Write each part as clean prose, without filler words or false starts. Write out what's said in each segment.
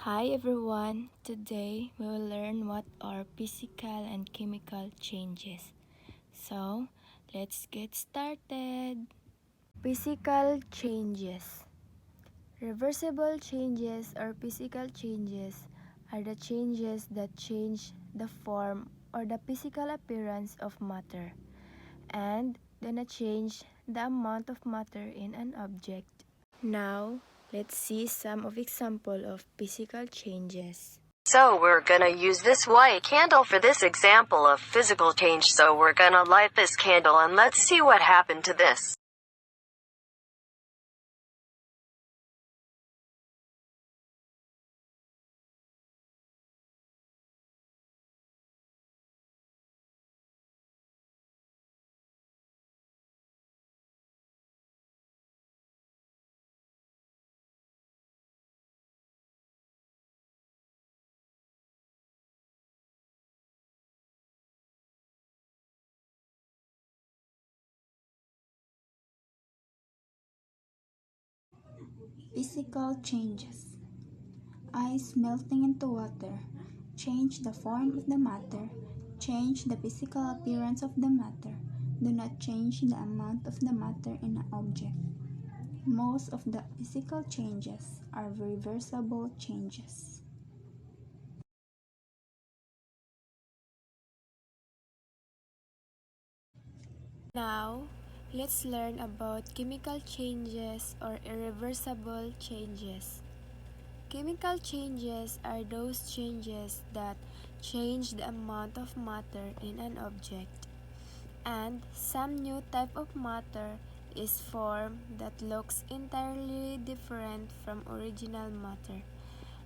Hi everyone! Today we will learn what are physical and chemical changes. So, let's get started. Physical changes. Reversible changes or physical changes are the changes that change the form or the physical appearance of matter and do not change the amount of matter in an object. Now, let's see some of example of physical changes. So we're gonna use this white candle for this example of physical change. So we're gonna light this candle and let's see what happened to this. Physical changes. Ice melting into water change the form of the matter, change the physical appearance of the matter, do not change the amount of the matter in an object. Most of the physical changes are reversible changes. Now, let's learn about chemical changes or irreversible changes. Chemical changes are those changes that change the amount of matter in an object, and some new type of matter is formed that looks entirely different from original matter,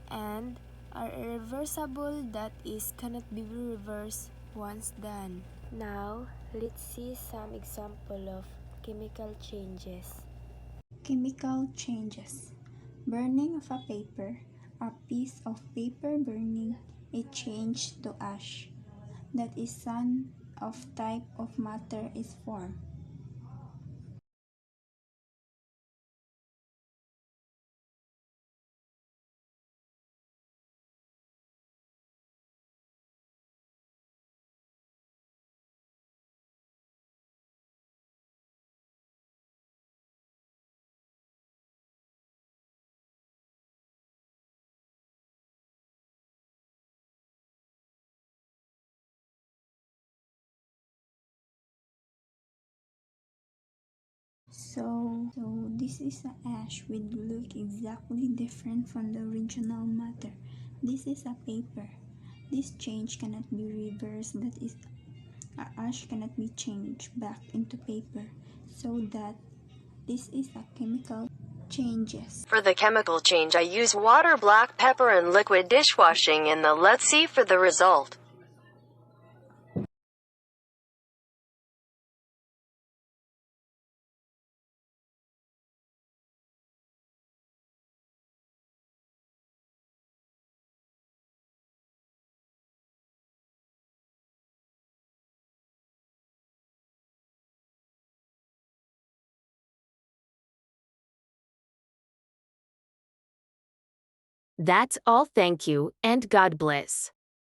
and are irreversible, that is cannot be reversed once done. Now, let's see some example of chemical changes. Chemical changes. Burning of a paper. A piece of paper burning, it changed to ash. That is some of type of matter is formed. So this is a ash will look exactly different from the original matter. This is a paper. This change cannot be reversed. That is, a ash cannot be changed back into paper. So that this is a chemical changes. For the chemical change I use water, black pepper and liquid dishwashing and let's see for the result. That's all. Thank you and God bless.